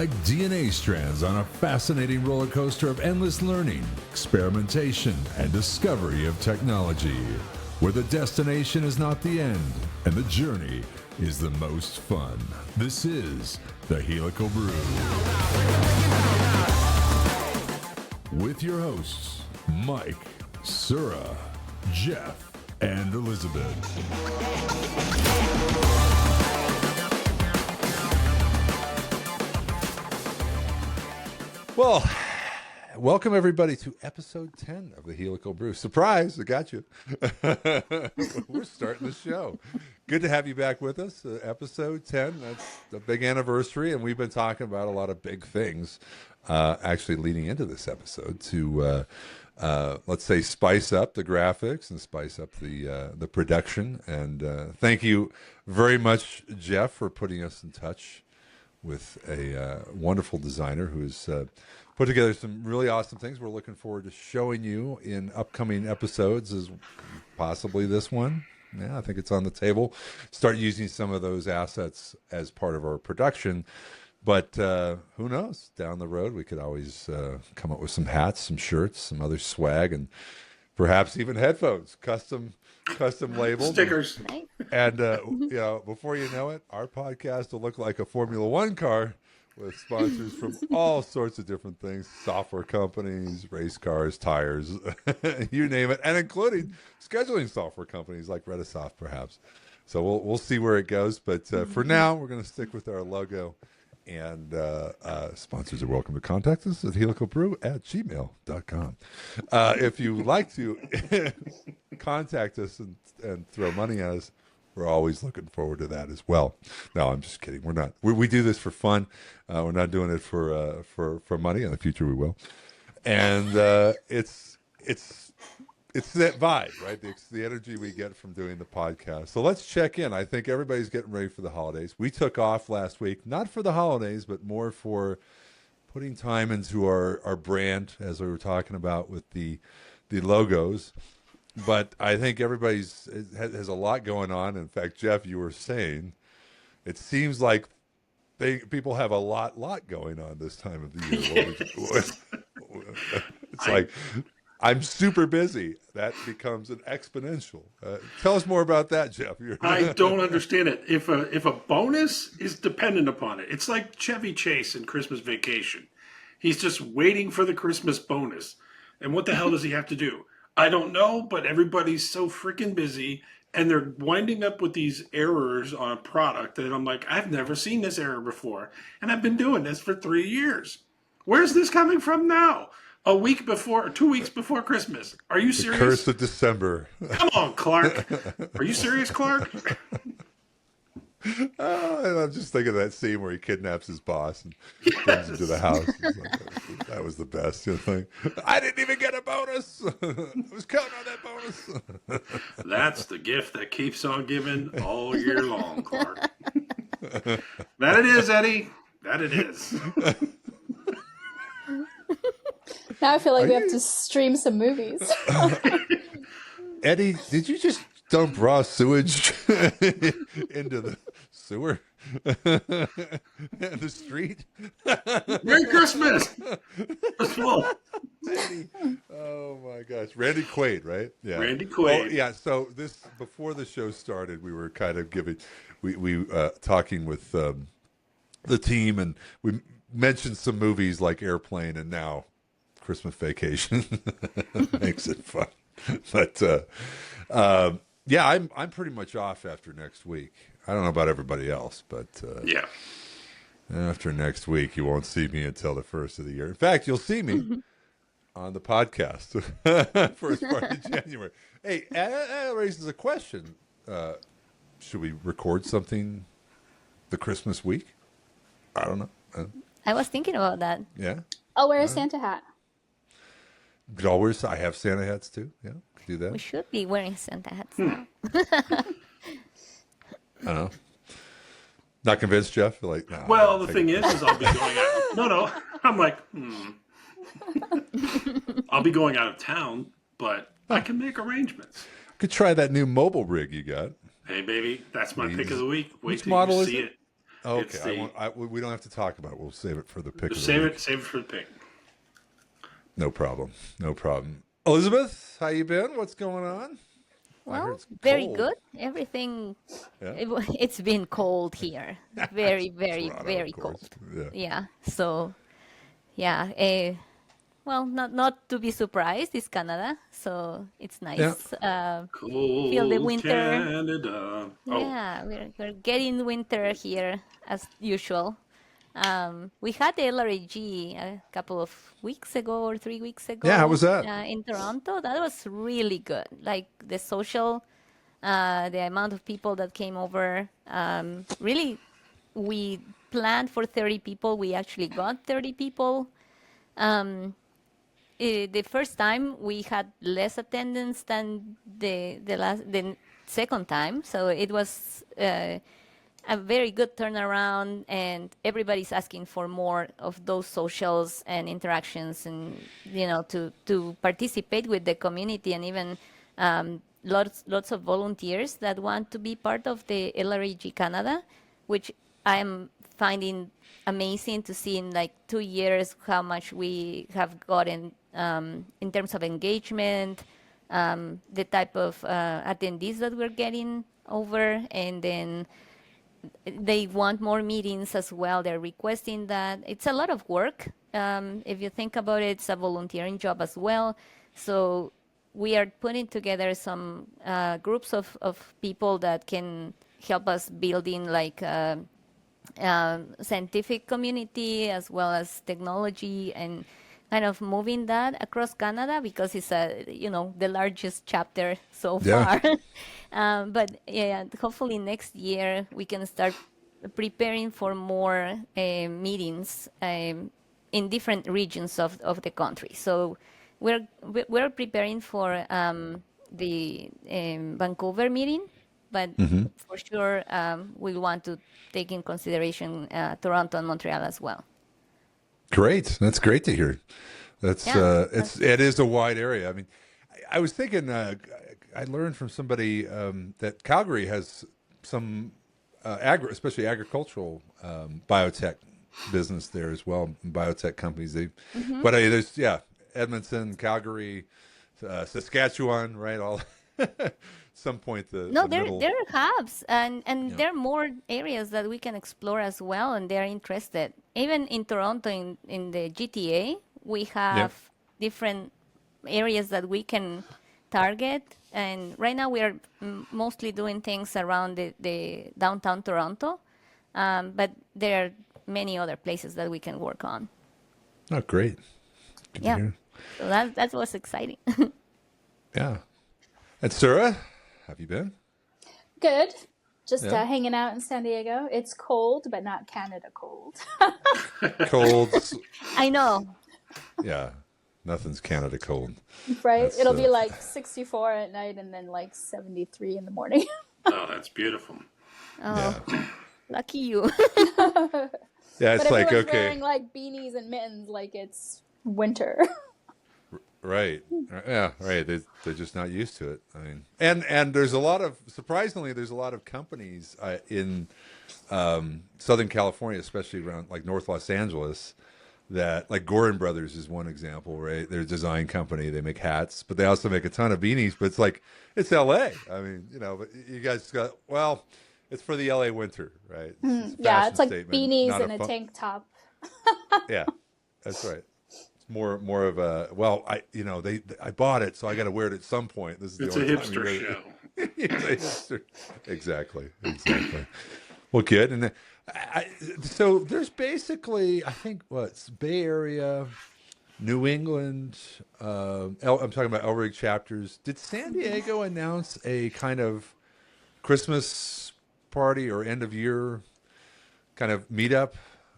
like DNA strands on a fascinating roller coaster of endless learning, experimentation, and discovery of technology, where the destination is not the end and the journey is the most fun. This is the Helical Brew. With your hosts, Mike, Sura, Jeff, and Elizabeth. Well, welcome everybody to episode 10 of the Helical Brew. Surprise, I got you. We're starting the show. Good to have you back with us. Episode 10, that's a big anniversary, and we've been talking about a lot of big things actually leading into this episode to, let's say, spice up the graphics and spice up the production. And thank you very much, Jeff, for putting us in touch with a wonderful designer who's put together some really awesome things. We're looking forward to showing you in upcoming episodes, as possibly this one. Yeah, I think it's on the table. Start using some of those assets as part of our production. But who knows? Down the road, we could always come up with some hats, some shirts, some other swag, and perhaps even headphones, custom labeled. Stickers. And, before you know it, our podcast will look like a Formula One car with sponsors from all sorts of different things, software companies, race cars, tires, you name it, and including scheduling software companies like Redisoft, perhaps. So we'll see where it goes. But for now, we're going to stick with our logo. And sponsors are welcome to contact us at helicalbrew@gmail.com. If you would like to contact us and throw money at us, we're always looking forward to that as well. No, I'm just kidding. We're not. We do this for fun. We're not doing it for money. In the future, we will. And it's that vibe, right? It's the energy we get from doing the podcast. So let's check in. I think everybody's getting ready for the holidays. We took off last week, not for the holidays, but more for putting time into our brand, as we were talking about with the logos. But I think everybody's has a lot going on. In fact, Jeff, you were saying it seems like people have a lot going on this time of the year. It's like, I'm super busy. That becomes an exponential. Tell us more about that, Jeff. I don't understand it. If a bonus is dependent upon it, it's like Chevy Chase in Christmas Vacation. He's just waiting for the Christmas bonus. And what the hell does he have to do? I don't know, but everybody's so freaking busy, and they're winding up with these errors on a product that I'm like, I've never seen this error before, and I've been doing this for 3 years. Where's this coming from now? A week before, 2 weeks before Christmas. Are you serious? The curse of December. Come on, Clark. Are you serious, Clark? And I'm just thinking of that scene where he kidnaps his boss and brings him to the house. That was the best. I didn't even get a bonus. I was counting on that bonus. That's the gift that keeps on giving all year long, Clark. That it is, Eddie. That it is. Now I feel like we have to stream some movies. Eddie, did you just dump raw sewage into the sewer and the street? Merry Christmas! Eddie. Oh my gosh, Randy Quaid, right? Yeah, Randy Quaid. Oh, yeah. So before the show started, we were kind of we talking with the team, and we mentioned some movies like Airplane, and now Christmas Vacation makes it fun. But yeah, I'm pretty much off after next week. I don't know about everybody else, but yeah, after next week, you won't see me until the first of the year. In fact, you'll see me on the podcast first part of January. Hey, that raises a question. Should we record something the Christmas week? I don't know. I was thinking about that. Yeah. I'll wear a Santa hat. I have Santa hats too. Yeah, could do that. We should be wearing Santa hats now. I don't know. Not convinced, Jeff? Like, nah, well, the thing is I'll be going out. No. I'm like, I'll be going out of town, but I can make arrangements. Could try that new mobile rig you got. Hey, baby, that's my pick of the week. Wait Which till model you is see it? it. Okay, It's we don't have to talk about it. We'll save it for the pick. save it for the pick. No problem. No problem. Elizabeth, how you been? What's going on? I heard Well, it's very cold. good. Everything. Yeah. It's been cold here. Very, very, Toronto, very of course. cold. Yeah. Yeah. So, yeah. Well, not to be surprised. It's Canada, so it's nice. Cold Feel the winter. Canada. Oh, Yeah, we're getting winter here as usual. We had the LRAG a couple of weeks ago or 3 weeks ago. Yeah, how was that? In Toronto? That was really good. Like the social, the amount of people that came over. Really, we planned for 30 people. We actually got 30 people. The first time we had less attendance than the second time, so it was a very good turnaround, and everybody's asking for more of those socials and interactions, and to participate with the community, and even lots of volunteers that want to be part of the LRAG Canada, which I'm finding amazing to see in like 2 years how much we have gotten in terms of engagement, the type of attendees that we're getting over, and then they want more meetings as well. They're requesting that. It's a lot of work. If you think about it, it's a volunteering job as well. So we are putting together some groups of people that can help us building like scientific community as well as technology, and kind of moving that across Canada, because it's the largest chapter so Yeah. far. But yeah, hopefully next year we can start preparing for more meetings in different regions of the country. So we're preparing for the Vancouver meeting, but for sure we'll want to take in consideration Toronto and Montreal as well. Great. That's great to hear. That's Yeah. it is a wide area. I mean, I was thinking. I learned from somebody that Calgary has some especially agricultural biotech business there as well. Biotech companies. But there's Edmonton, Calgary, Saskatchewan, right? All some point No, the middle. there are hubs, and there are more areas that we can explore as well, and they're interested. Even in Toronto, in the GTA, we have different areas that we can target. And right now we are mostly doing things around the downtown Toronto, but there are many other places that we can work on. Oh, great. Good to Yeah, hear. so that was exciting. Yeah. And Sura, have you been? Good. Just Yeah. hanging out in San Diego. It's cold, but not Canada cold. Cold. I know. Yeah. Nothing's Canada cold. Right? That's, It'll be like 64 at night and then like 73 in the morning. oh, that's beautiful. Oh, Yeah. lucky you. Yeah, it's But like, everyone's okay. wearing like beanies and mittens like it's winter. Right. Yeah, right. They're just not used to it. I mean, and there's surprisingly, there's a lot of companies in Southern California, especially around like North Los Angeles, that like Gorin Brothers is one example, right? They're a design company. They make hats, but they also make a ton of beanies. But it's like, it's LA. I mean, but you guys got, well, it's for the LA winter, right? It's a Yeah, fashion it's like statement, beanies not and a tank top. Yeah, that's right. It's more of a, well, I bought it, so I got to wear it at some point. This is It's the a only time you hipster wear show. it. It's a hipster. Exactly. Well, good. And so there's basically, I think, it's Bay Area, New England. I'm talking about LRIG chapters. Did San Diego announce a kind of Christmas party or end of year kind of meetup?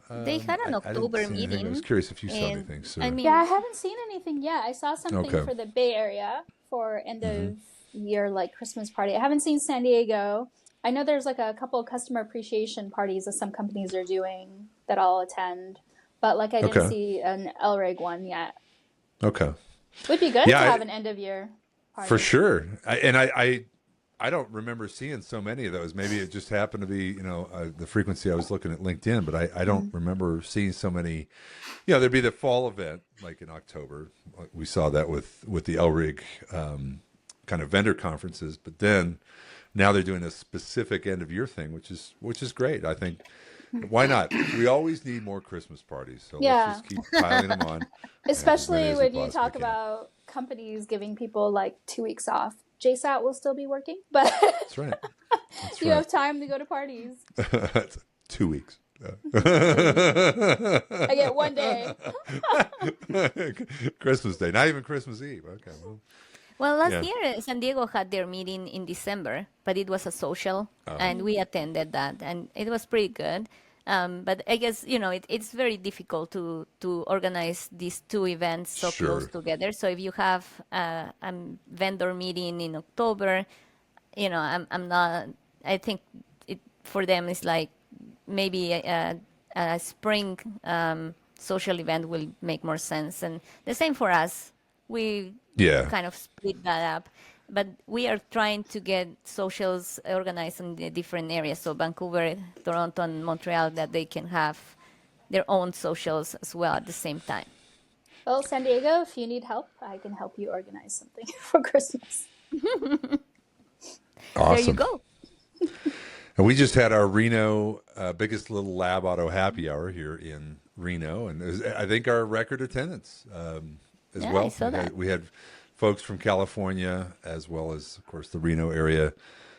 They had an I didn't October see anything. I was meeting. curious if you saw and, anything. So. I mean, Yeah, I haven't seen anything yet. I saw something Okay. for the Bay Area for end of year like Christmas party. I haven't seen San Diego. I know there's like a couple of customer appreciation parties that some companies are doing that I'll attend, but like I didn't Okay. see an LRIG one yet. Okay. Would be good Yeah, to have an end of year party. For sure. I I don't remember seeing so many of those. Maybe it just happened to be, the frequency I was looking at LinkedIn, but I don't remember seeing so many. There'd be the fall event, like in October. We saw that with the LRIG kind of vendor conferences, but then now they're doing a specific end of year thing, which is great. I think, why not? We always need more Christmas parties, so let's just keep piling them on. Especially when you talk about companies giving people like 2 weeks off. JSAT will still be working, but That's right. you have time to go to parties. 2 weeks. I get 1 day. Christmas Day, not even Christmas Eve. Okay, Well, last year San Diego had their meeting in December, but it was a social, and we attended that, and it was pretty good. But I guess it's very difficult to organize these two events so close together. So if you have a vendor meeting in October, I'm not. I think for them it's like maybe a spring social event will make more sense, and the same for us. We kind of split that up. But we are trying to get socials organized in the different areas. So Vancouver, Toronto, and Montreal, that they can have their own socials as well at the same time. Well, San Diego, if you need help, I can help you organize something for Christmas. Awesome. There you go. And we just had our Reno biggest little lab auto happy hour here in Reno, and it was, I think, our record attendance as well. I saw that. We had folks from California as well as, of course, the Reno area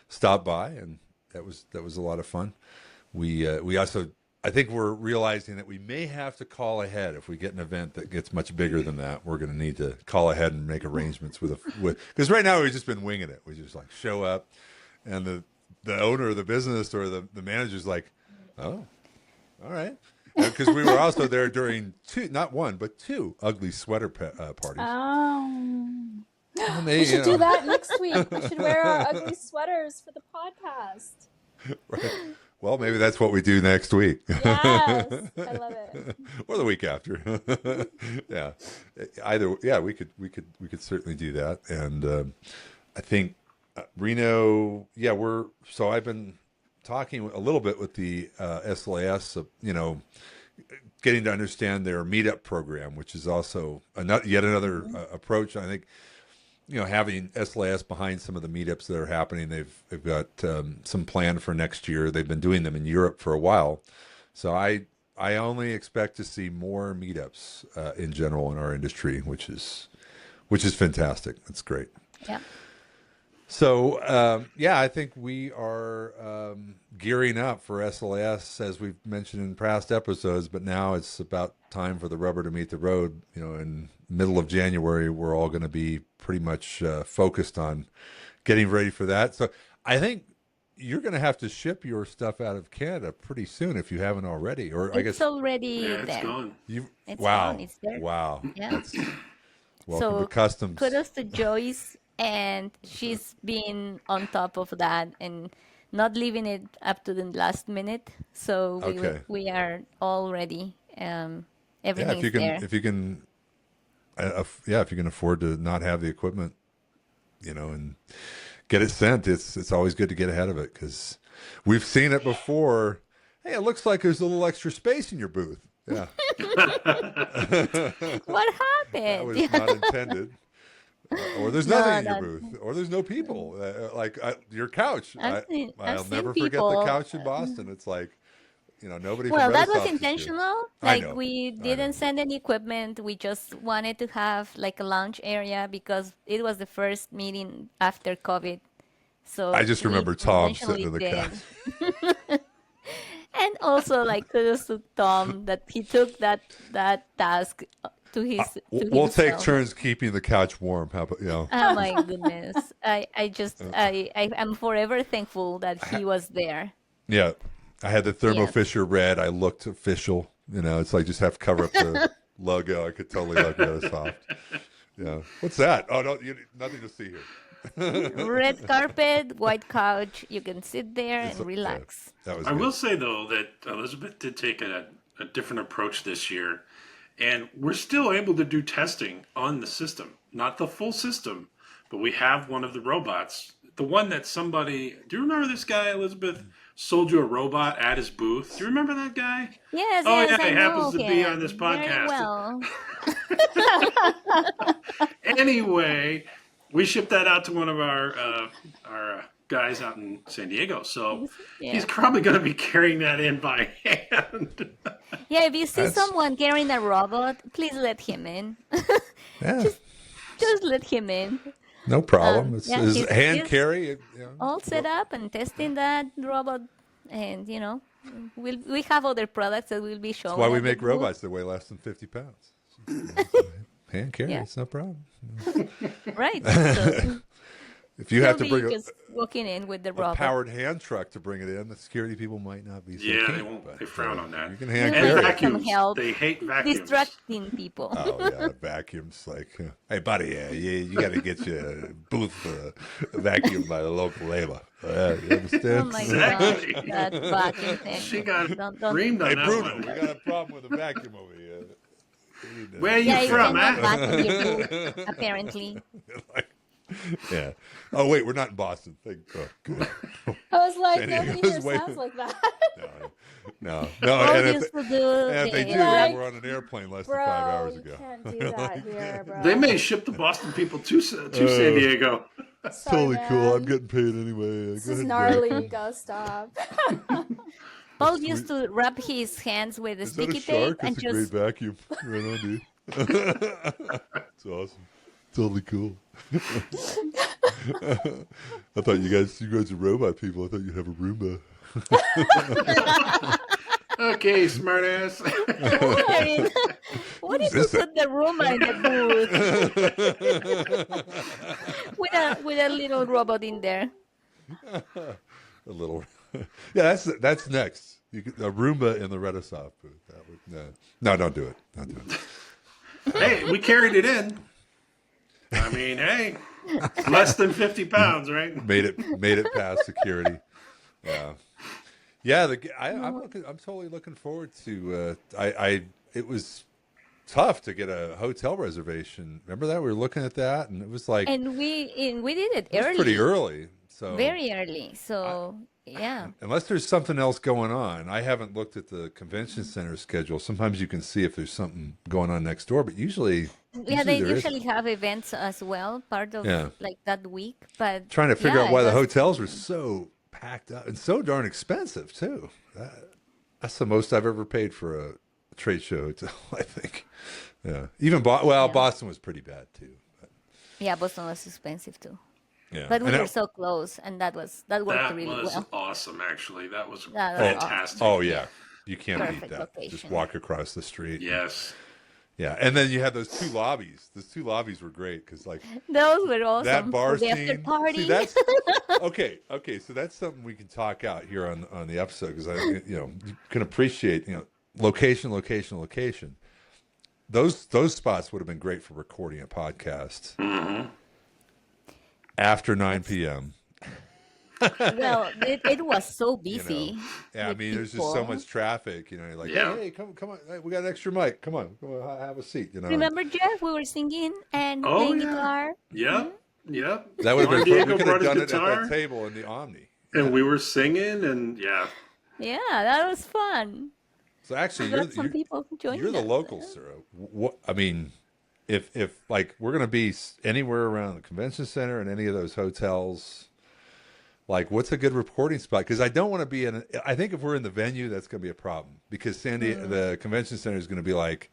stop by, and that was a lot of fun. We also, I think we're realizing that we may have to call ahead if we get an event that gets much bigger than that. We're going to need to call ahead and make arrangements with because right now we've just been winging it. We just like show up, and the owner of the business or the manager's like, oh, all right. Because we were also there during not one, but two ugly sweater parties. We should do that next week. We should wear our ugly sweaters for the podcast. Right. Well, maybe that's what we do next week. Yes, I love it. Or the week after. Yeah. We could certainly do that. And I think Reno, so I've been talking a little bit with the SLAS, getting to understand their meetup program, which is also yet another approach. I think, having SLAS behind some of the meetups that are happening, they've got some planned for next year. They've been doing them in Europe for a while. So I only expect to see more meetups in general in our industry, which is fantastic. That's great. Yeah. So, I think we are gearing up for SLAS, as we've mentioned in past episodes, but now it's about time for the rubber to meet the road. In middle of January, we're all going to be pretty much focused on getting ready for that. So I think you're going to have to ship your stuff out of Canada pretty soon if you haven't already. Or I guess it's already it's there. gone. Gone. It's there. Wow. Yeah. Welcome to customs. Kudos to Joyce. And she's been on top of that and not leaving it up to the last minute. So we are all ready. Everything's there. If you can afford to not have the equipment, and get it sent, it's always good to get ahead of it, because we've seen it before. Hey, it looks like there's a little extra space in your booth. Yeah. What happened? That was not intended. Or there's nothing in your booth, or there's no people. Your couch. I'll never forget the couch in Boston. It's like, nobody. Well, that was intentional. We didn't send any equipment. We just wanted to have like a lounge area because it was the first meeting after COVID. So I just remember Tom sitting in the couch. And also, kudos to Tom that he took that task to his. We'll take turns keeping the couch warm. How about Oh my goodness! I'm forever thankful that he was there. Yeah, I had the Thermo Fisher red. I looked official. It's like just have to cover up the logo. I could totally look at it soft. Yeah. What's that? Oh no, nothing to see here. Red carpet, white couch. You can sit there and relax. That was. I will say though that Elizabeth did take a different approach this year. And we're still able to do testing on the system, not the full system, but we have one of the robots the one that somebody. Do you remember this guy, Elizabeth? Sold you a robot at his booth. Do you remember that guy? Yes, Oh yes, yeah, I he happens to know be him on this very podcast. well. Anyway, we shipped that out to one of our guys out in San Diego. So Yeah. he's probably going to be carrying that in by hand. Yeah, if you see That's- someone carrying a robot, please let him in. Yeah, Just let him in. no problem. It's yeah, is he's- hand he's carry. All set up and testing that robot, and we have other products that will be shown. That's why we at the make booth. robots that weigh less than 50 pounds. Hand carry, Yeah. it's no problem. Right. So If you have to he'll be bring just walking in with the a robot. powered hand truck to bring it in, the security people might not be so Yeah, keen, they won't. but, They frown on that. You can hand And And carry. vac- vacuums. help. They hate vacuums. Distracting people. Oh yeah, vacuums like, hey buddy, you got to get your booth vacuum by the local labor. You understand? Oh my Exactly. gosh, that vacuum thing. She got Don't- reamed on Hey that Bruno, one. we got a problem with the vacuum over here. Where you Yeah, you from, cannot man? vacuum your booth, apparently. Yeah. Oh wait, we're not in Boston. Oh, good. I was like, San nobody Diego's here way- sounds like that. No. All And used if, to do and if they the- do, Like, we're on an airplane less Bro, than 5 hours you ago. can't do that here, bro. They may ship the Boston people to San Diego. Sorry, Totally cool. I'm man. getting paid anyway. This Go is ahead, gnarly. Greg. You gotta stop. Paul used to wrap his hands with Is that a sticky tape shark? and That's a great just vacuum. Right on, dude. It's awesome. Totally cool. I thought you guys are robot people. I thought you'd have a Roomba. Okay, smartass. Ouren, what if you put the Roomba in the booth with a little robot in there? A little. Yeah, that's next. You could, a Roomba in the Renaissance booth. That would, no, don't do it. Don't do it. Hey, we carried it in. I mean, hey, less than 50 pounds, right? Made it past security. Yeah. I'm totally looking forward to. It was tough to get a hotel reservation. Remember that we were looking at that, and it was like And we did it it was early, pretty early. So very early. So yeah, unless there's something else going on, I haven't looked at the convention center schedule. Sometimes you can see if there's something going on next door, but usually they there usually isn't. have events as well, part of Yeah. like that week. But Trying to figure yeah, out why it the was- hotels were so packed up and so darn expensive too. That's the most I've ever paid for a trade show hotel, I think. Yeah, even Boston was pretty bad too. But, Yeah, Boston was expensive too. yeah, But we And were it- so close, and that worked That really was well. awesome, actually. That was That was fantastic. Oh yeah, you can't beat Perfect that. Just location. walk across the street. Yes. Yeah, and then you had those two lobbies. Those two lobbies were great because like Those were awesome. that bar for the scene. after party. See, that's okay. So that's something we can talk out here on the episode because you can appreciate location. Those spots would have been great for recording a podcast after 9 p.m. Well, it was so You busy. know. Yeah, I with mean, there's just so people. much traffic. You're like, Yeah. hey, come on, hey, we got an extra mic. Come on, have a seat. Remember, Jeff? We were singing and Oh, playing yeah. guitar. Yep. Yep. That would have been Diego fun. We could brought have his done it at guitar, that table in the Omni. and we were singing, and yeah. Yeah, that was fun. So actually, We got some people joining you're the us. local, Sura. What I mean, if like we're gonna be anywhere around the convention center and any of those hotels, like what's a good recording spot? Because I don't want to be in. I think if we're in the venue, that's gonna be a problem because the convention center is gonna be like,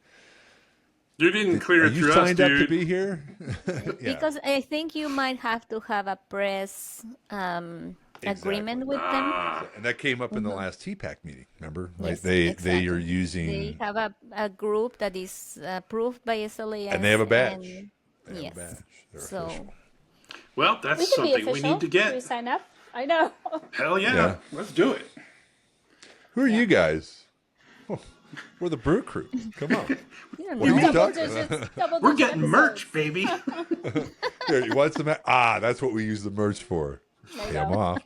You didn't clear are it you through us, signed up to dude. be here? Yeah. Because I think you might have to have a press agreement with them. And that came up in the last TPAC meeting. Remember, like Yes, they exactly. are They using have a group that is approved by SLAS. and they have a badge. and- They have yes. a badge. They're So official. Well, We that's could be something we official. need to Should we get. sign up? I know. Hell yeah. Yeah. Let's do it. Who are you guys? Oh, we're the Brew Crew. Come on. you don't What are know. you Double talking about? digits. Double We're digit getting episodes. merch, baby. Here, you want some? That's what we use the merch for. There you Pay 'em go. off.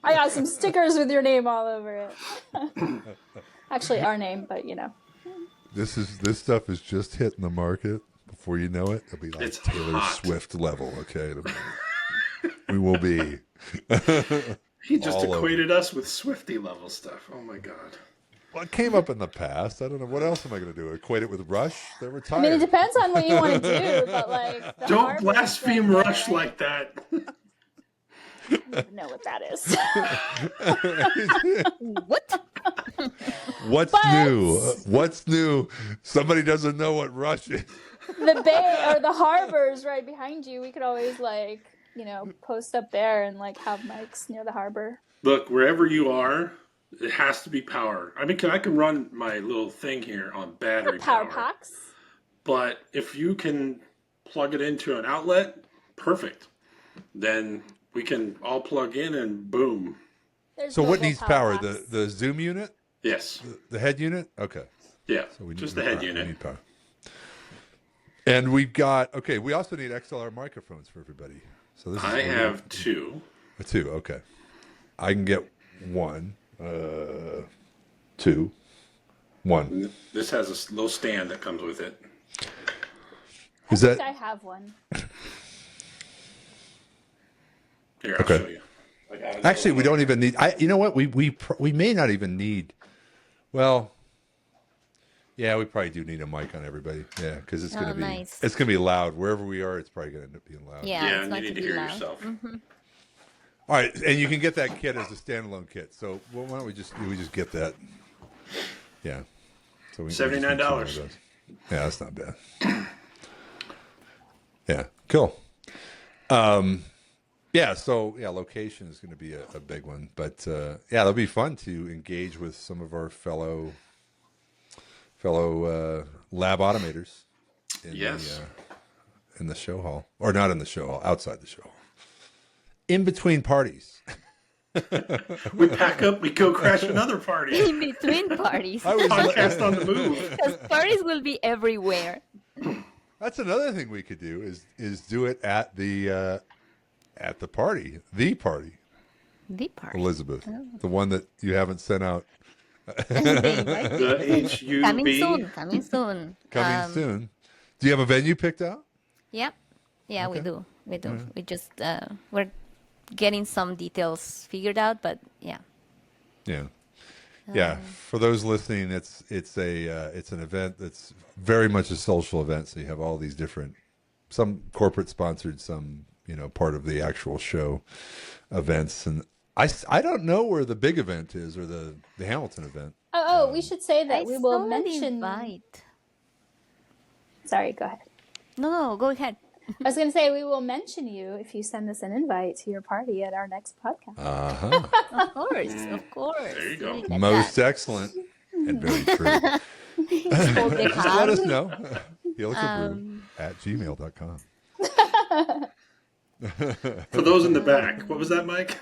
I got some stickers with your name all over it. Actually, our name, but This stuff is just hitting the market. Before you know it, it'll be like It's Taylor hot. Swift level. Okay. We will be. He just All equated us with Swifty level stuff. Oh my god. Well, it came up in the past. I don't know. What else am I going to do? Equate it with Rush? They're I retired. mean, it depends on what you want to do, but like, the Don't harbor's blaspheme right there, Rush right? like that. I don't even know what that is. What? What's But- new? What's new? Somebody doesn't know what Rush is. The bay or the harbor's right behind you. We could always like, post up there and like have mics near the harbor. Look, wherever you are, it has to be power. I mean, I can run my little thing here on battery Power power. packs. But if you can plug it into an outlet, perfect. Then we can all plug in and boom. There's So what mobile needs power? packs. The Zoom unit? Yes. The head unit? Okay. Yeah. So we Just need the head power. We unit. need power. And we've got, we also need XLR microphones for everybody. So this is I have two. two. Okay. I can get one, two, one. This has a little stand that comes with it. Is I think that I have one. Here, I'll Okay. show you. I got it. actually we don't even need? You know what? We may not even need. Well, yeah, we probably do need a mic on everybody. Yeah, because it's gonna be nice. it's gonna be loud wherever we are. It's probably gonna end up being loud. Yeah, Yeah, it's and going you to need to be hear loud. yourself. All right, and you can get that kit as a standalone kit. So why don't we just get that? Yeah. So we just need $79. two of those. Yeah, that's not bad. Yeah, cool. Yeah, so location is going to be a big one, but it'll be fun to engage with some of our fellow lab automators. Yes. In the show hall, or not in the show hall, outside the show hall. In between parties. We pack up, we go crash another party. In between parties. Podcast on the move. Because parties will be everywhere. That's another thing we could do is do it at the party, the party, The party. Elizabeth, the one that you haven't sent out. The HUB. Coming soon. Coming soon. Do you have a venue picked out? Yep. Yeah, Okay. we do. We just, we're getting some details figured out, but yeah. Yeah. Yeah. For those listening, it's an event that's very much a social event. So you have all these different, some corporate sponsored, some, part of the actual show events. And I don't know where the big event is, or the Hamilton event. We should say that we will saw an mention. invite. Sorry, go ahead. No, go ahead. I was going to say we will mention you if you send us an invite to your party at our next podcast. Uh-huh. Of course, of course. There you go. We get Most that. excellent and very true. Hold the Just let us hand. know. helicalbrew@gmail.com. For those in the back, what was that, Mike?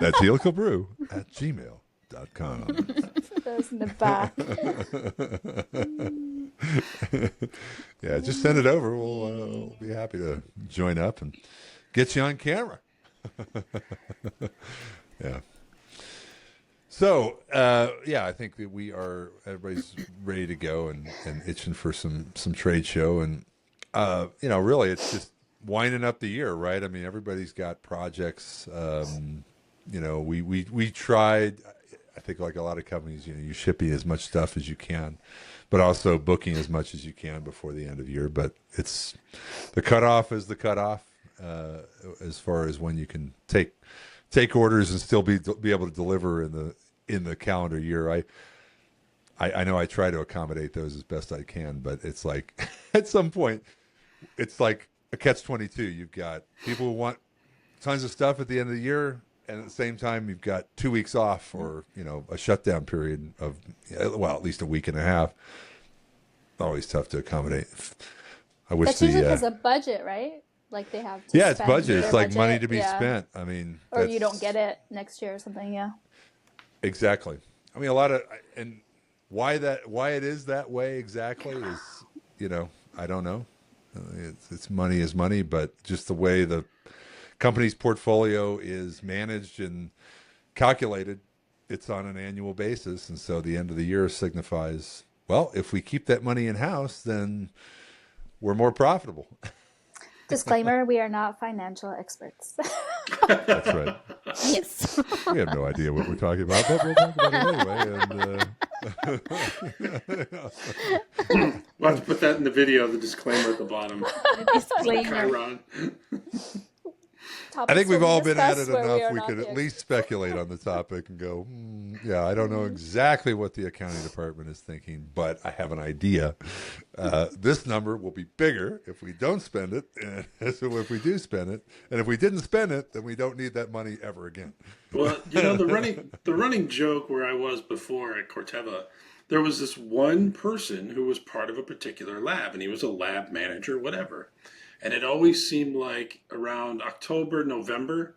That's helicalbrew@gmail.com. Those in the back. Yeah, just send it over. We'll be happy to join up and get you on camera. Yeah. So, I think that everybody's ready to go and itching for some trade show. And, really it's just winding up the year, right? I mean, everybody's got projects. We tried, I think like a lot of companies, you shipping as much stuff as you can, but also booking as much as you can before the end of the year. But it's the cutoff is the cutoff as far as when you can take orders and still be able to deliver in the calendar year. I know I try to accommodate those as best I can, but it's like at some point it's like a catch-22. You've got people who want tons of stuff at the end of the year, and at the same time you've got 2 weeks off, or a shutdown period of at least a week and a half. Always tough to accommodate. I wish That's usually because of budget, right? Like they have to it's spend budget. their It's like budget. money to be Yeah. spent. I mean, Or you don't get it next year or something, yeah. Exactly. I mean, a lot of, and why it is that way exactly is, I don't know. It's money is money, but just the way the company's portfolio is managed and calculated, it's on an annual basis. And so the end of the year signifies, well, if we keep that money in house, then we're more profitable. Disclaimer, we are not financial experts. That's right. Yes. We have no idea what we're talking about, but we'll talk about it anyway. We'll have to put that in the video, the disclaimer at the bottom. Disclaimer. Chiron. I think we've all been at discussed it where we enough. are We not could the at least speculate on the topic and go, yeah, I don't know exactly what the accounting department is thinking, but I have an idea. This number will be bigger if we don't spend it, and so if we do spend it, and if we didn't spend it, then we don't need that money ever again. Well, you know, the running joke where I was before at Corteva, there was this one person who was part of a particular lab, and he was a lab manager, whatever. And it always seemed like around October, November,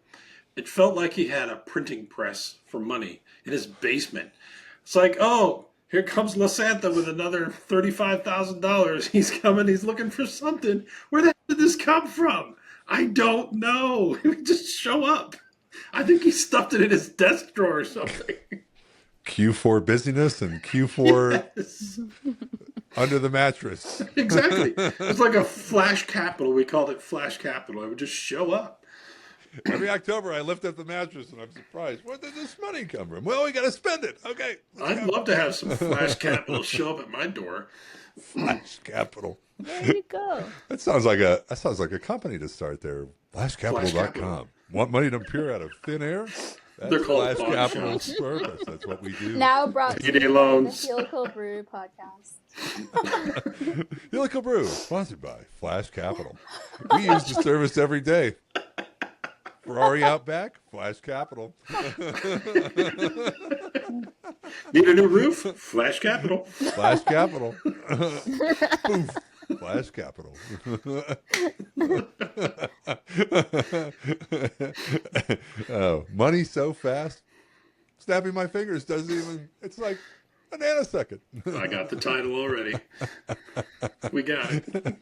it felt like he had a printing press for money in his basement. It's like, oh, here comes LaSanta with another $35,000. He's coming, he's looking for something. Where the hell did this come from? I don't know. He would just show up. I think he stuffed it in his desk drawer or something. Q4 busyness and Q4 Yes. under the mattress. Exactly. It's like a flash capital. We called it flash capital. It would just show up. Every October, I lift up the mattress and I'm surprised. Where did this money come from? Well, we got to spend it. Okay. I'd love to have some flash capital show up at my door. Flash Capital. There you go. That sounds like a company to start there. FlashCapital.com. Want money to appear out of thin air? That's They're called Flash pawn Capital's shops. purpose. That's what we do. Now brought to Payday you by the loans. Helical Brew podcast. Helical Brew, sponsored by Flash Capital. We use the service every day. Ferrari Outback, Flash Capital. Need a new roof? Flash capital. Flash Capital. Poof. Flash Capital. Oh, money so fast. Snapping my fingers doesn't even, it's like a nanosecond. I got the title already. We got it.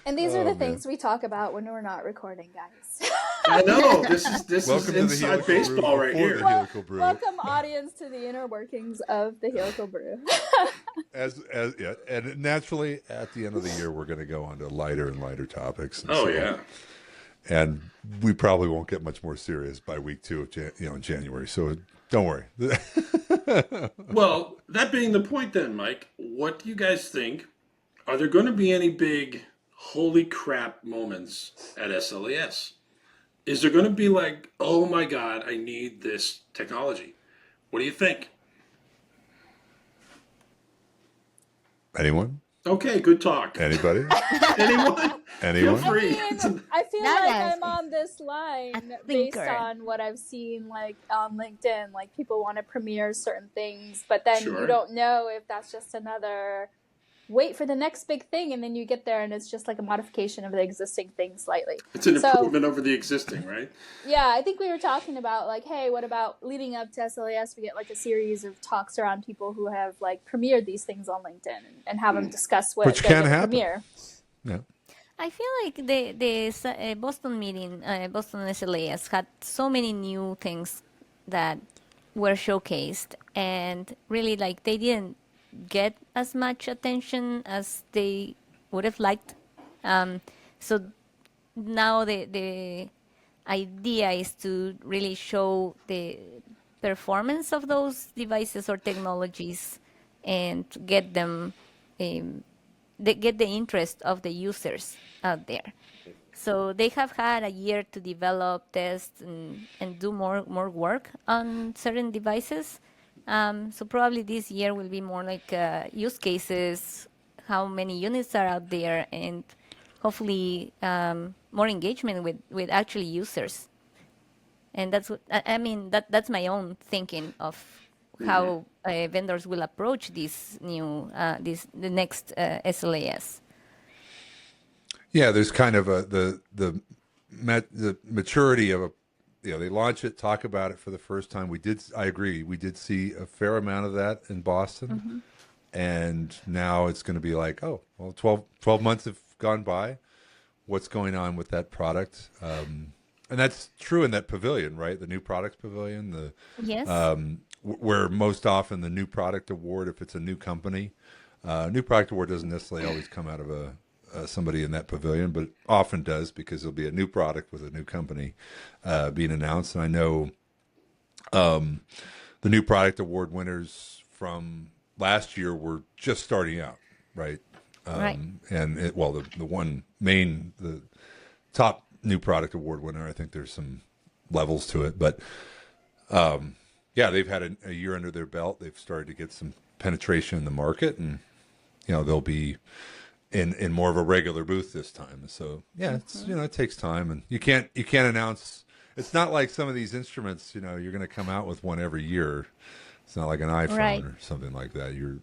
And these are the man. things we talk about when we're not recording, guys. I know. This is Welcome to the inside Helical baseball Brew right before here. the Helical Brew. Welcome, audience, to the inner workings of the Helical Brew. Yeah, and naturally, at the end of the year, we're going to go on to lighter and lighter topics. And Oh so- yeah. and we probably won't get much more serious by week 2 of in January. So don't worry. Well, that being the point then, Mike, what do you guys think? Are there going to be any big holy crap moments at SLAS? Is there going to be like, oh my God, I need this technology? What do you think? Anyone? Okay, good talk. Anybody? Anyone? Anyone? Feel free. I feel Not like as I'm on this line a based thinker. on what I've seen, like on LinkedIn. Like people want to premiere certain things, but then Sure. you don't know if that's just another wait for the next big thing, and then you get there and it's just like a modification of the existing thing slightly. It's an So- improvement over the existing, right? Yeah, I think we were talking about like, hey, what about leading up to SLAS? We get like a series of talks around people who have like premiered these things on LinkedIn and have them discuss what Which they're can gonna happen. premiere. Yeah. I feel like the Boston meeting, Boston SLAS had so many new things that were showcased, and really like they didn't get as much attention as they would have liked. So now the idea is to really show the performance of those devices or technologies and get them get the interest of the users out there. So they have had a year to develop, test, and do more work on certain devices. So probably this year will be more like use cases, how many units are out there, and hopefully more engagement with actually users. And that's what I mean. That's my own thinking of how vendors will approach this new the next SLAS. Yeah, there's kind of the maturity of they launch it, talk about it for the first time. I agree. We did see a fair amount of that in Boston. And now it's going to be like, oh, well, 12 months have gone by. What's going on with that product? And that's true in that pavilion, right? The new products pavilion, Yes. where most often the new product award, if it's a new company, new product award doesn't necessarily always come out of somebody in that pavilion, but it often does because there'll be a new product with a new company being announced. And I know the new product award winners from last year were just starting out, right? Right. And the top new product award winner, I think there's some levels to it, but they've had a year under their belt. They've started to get some penetration in the market, and they'll be in more of a regular booth this time. So it's it takes time, and you can't announce. It's not like some of these instruments. You're going to come out with one every year. It's not like an iPhone or something like that.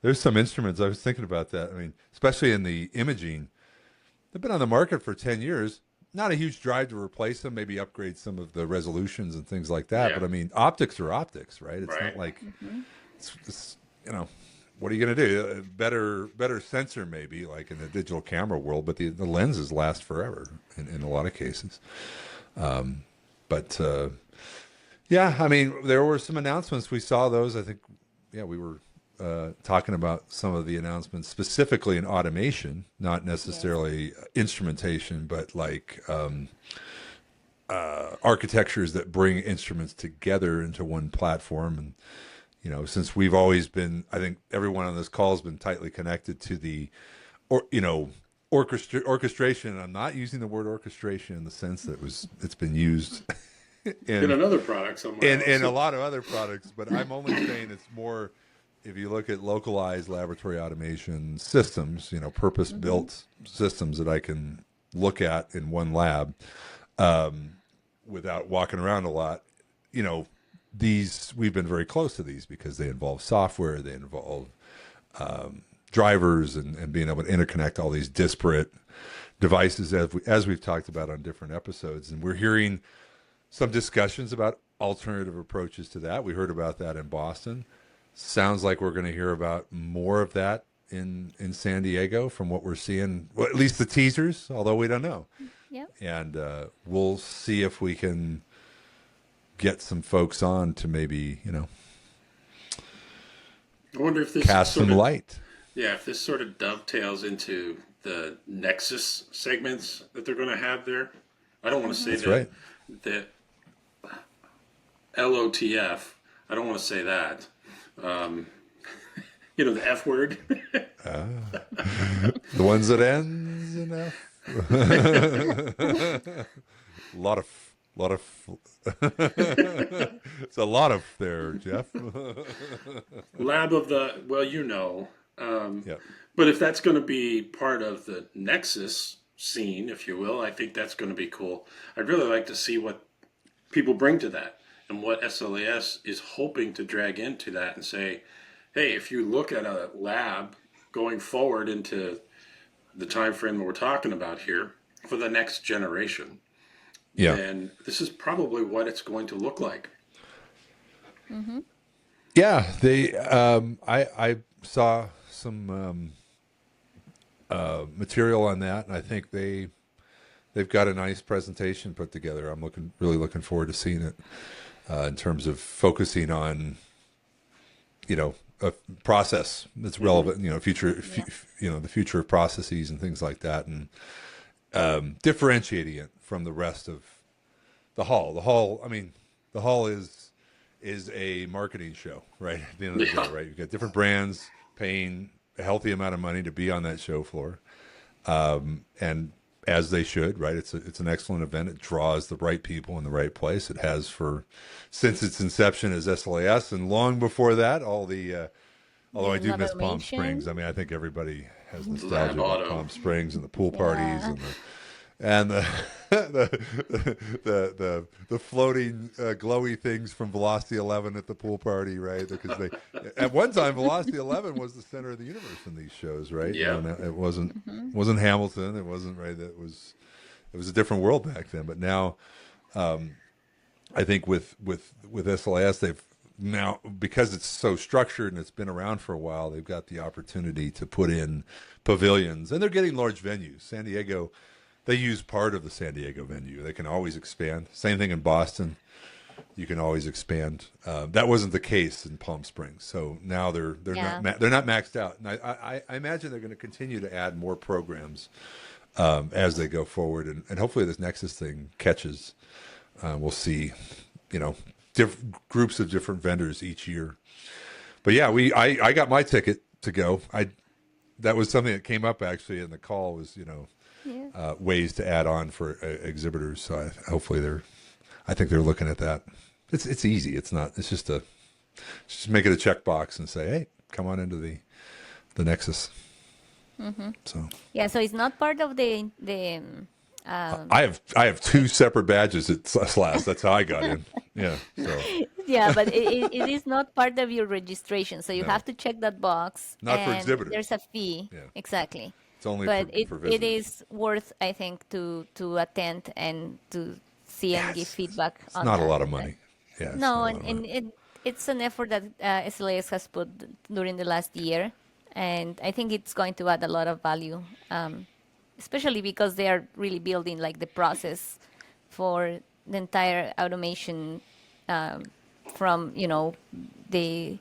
There's some instruments. I was thinking about that. I mean, especially in the imaging, they've been on the market for 10 years. Not a huge drive to replace them, maybe upgrade some of the resolutions and things like that. Yeah. But I mean, optics are optics, right? It's not like, it's, what are you going to do? Better sensor maybe, like in the digital camera world, but the lenses last forever in a lot of cases. I mean, there were some announcements. We saw those. I think, we were talking about some of the announcements specifically in automation, not necessarily instrumentation, but like architectures that bring instruments together into one platform. And, since we've always been, I think everyone on this call has been tightly connected to the, orchestration. I'm not using the word orchestration in the sense that it's been used in another product somewhere. In a lot of other products, but I'm only saying it's more if you look at localized laboratory automation systems, purpose-built systems that I can look at in one lab without walking around a lot. These we've been very close to these because they involve software, they involve drivers, and being able to interconnect all these disparate devices as we've talked about on different episodes. And we're hearing some discussions about alternative approaches to that. We heard about that in Boston. Sounds like we're going to hear about more of that in San Diego from what we're seeing, well, at least the teasers, although we don't know. Yep. And we'll see if we can get some folks on to maybe, I wonder if this cast some light. Yeah, if this sort of dovetails into the Nexus segments that they're going to have there. I don't want to say That's that, right. that LOTF. I don't want to say that. The F word. The ones that ends in F. a lot of it's a lot of there, Jeff. Lab of the But if that's going to be part of the Nexus scene, if you will, I think that's going to be cool. I'd really like to see what people bring to that and what SLAS is hoping to drag into that and say, hey, if you look at a lab going forward into the time frame that we're talking about here for the next generation, then this is probably what it's going to look like. Mm-hmm. Yeah, they. I saw some material on that, and I think they've got a nice presentation put together. I'm really looking forward to seeing it in terms of focusing on, a process that's relevant. The future of processes and things like that, and differentiating it from the rest of the hall. The hall is a marketing show, right? At the end of the day, right? You've got different brands paying a healthy amount of money to be on that show floor, and as they should, right? It's an excellent event. It draws the right people in the right place. It has since its inception as SLAS, and long before that, all the. Although I do miss Palm Springs. I mean, I think everybody has nostalgia about Palm Springs and the pool parties and the floating glowy things from Velocity 11 at the pool party, right? Because at one time Velocity 11 was the center of the universe in these shows, right? Yeah. It wasn't Hamilton. It wasn't right. It was a different world back then. But now, I think with SLAS, they've now, because it's so structured and it's been around for a while, they've got the opportunity to put in pavilions, and they're getting large venues. San Diego, they use part of the San Diego venue. They can always expand. Same thing in Boston. you can always expand. That wasn't the case in Palm Springs, so now they're not maxed out. And I imagine they're going to continue to add more programs as they go forward, and hopefully this Nexus thing catches. We'll see, groups of different vendors each year. But yeah, I got my ticket to go. That was something that came up actually in the call was ways to add on for exhibitors. So I think they're looking at that. It's easy. It's not. It's just make it a checkbox and say, hey, come on into the Nexus. Mm-hmm. So so it's not part of the. I have 2 separate badges at SLAS. That's how I got in. Yeah. So. Yeah, but it is not part of your registration, so you have to check that box. Not for exhibitors. There's a fee. Yeah. Exactly. It's only but for visitors. It is worth, I think, to attend and to see and give feedback. It's not a lot of money. Yeah. No, and it's an effort that SLAS has put during the last year, and I think it's going to add a lot of value, especially because they are really building like the process for the entire automation from the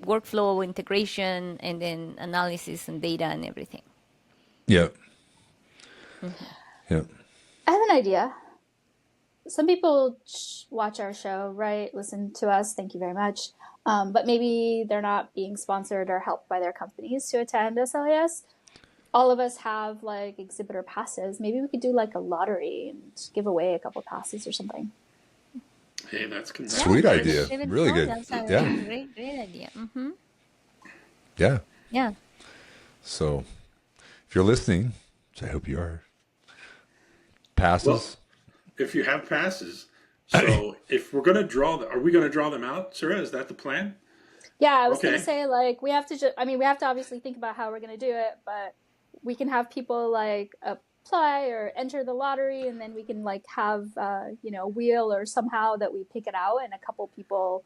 workflow integration and then analysis and data and everything. Yeah. Mm-hmm. Yeah. I have an idea. Some people watch our show, right? Listen to us. Thank you very much. But maybe they're not being sponsored or helped by their companies to attend SLAS. All of us have like exhibitor passes. Maybe we could do like a lottery and give away a couple passes or something. Hey, that's sweet idea. Really good. That's a great idea. Mm-hmm. Yeah. Yeah. So, if you're listening, which I hope you are, passes. Well, if you have passes, so if we're going to draw are we going to draw them out, Sura? Is that the plan? Yeah, I was going to say like we have to. We have to obviously think about how we're going to do it, but we can have people like apply or enter the lottery, and then we can like have wheel or somehow that we pick it out, and a couple people,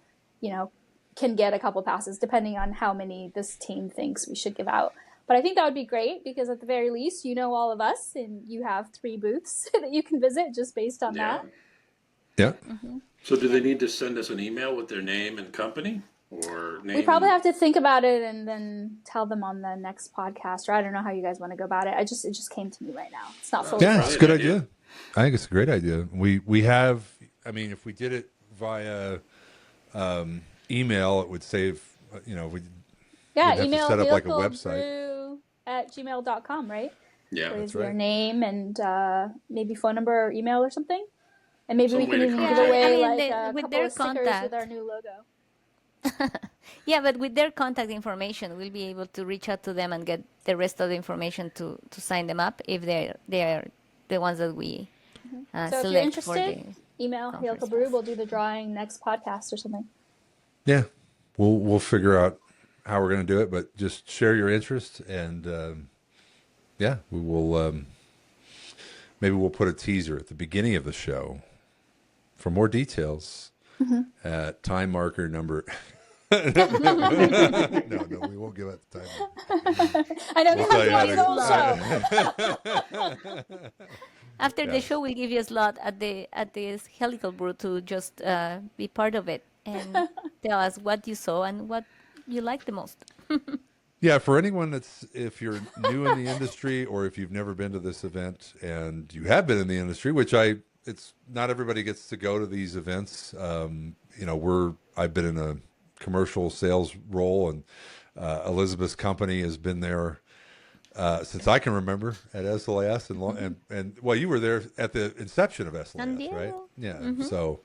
can get a couple passes depending on how many this team thinks we should give out. But I think that would be great because at the very least, all of us, and you have 3 booths that you can visit just based on that. Yeah. Mm-hmm. So do they need to send us an email with their name and company? Or name? We probably have to think about it and then tell them on the next podcast, or I don't know how you guys want to go about it. It just came to me right now. It's not fully. Yeah, it's a good idea. I think it's a great idea. We have. if we did it via email, it would save. We'd have email to set up like a website @gmail.com, right? Yeah, There's that's your right. name and maybe phone number or email or something, and maybe Some we way can to even contact. give away I mean, like a with couple their of stickers contact. with our new logo. Yeah, but with their contact information, we'll be able to reach out to them and get the rest of the information to sign them up if they are the ones that we So if you're select for the. interested, email conference Helical Brew. pass. We'll do the drawing next podcast or something. Yeah, we'll figure out how we're going to do it, but just share your interest, and we will. Maybe we'll put a teaser at the beginning of the show for more details at time marker number. No, we won't give out the time marker. I know We'll this tell is you the show. After the show, we'll give you a slot at this Helical Brew to just be part of it and tell us what you saw and what you liked the most. Yeah, for anyone if you're new in the industry or if you've never been to this event and you have been in the industry, which it's not everybody gets to go to these events. I've been in a commercial sales role, and Elizabeth's company has been there since I can remember at SLAS, and you were there at the inception of SLAS, right? Yeah. So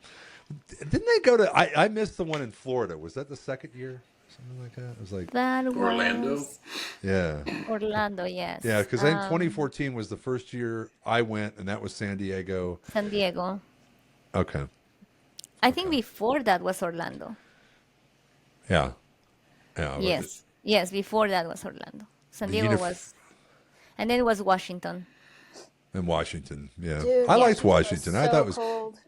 didn't they go to? I missed the one in Florida. Was that the second year? Something like that. It was like That Orlando. was yeah. Orlando, yes. Yeah, because I think 2014 was the first year I went, and that was San Diego. San Diego. Okay. I think before that was Orlando. Yeah. Yeah. Yes, before that was Orlando. San Diego was, and then it was Washington. In Washington, yeah. Dude, I liked it was Washington. I thought it was cold.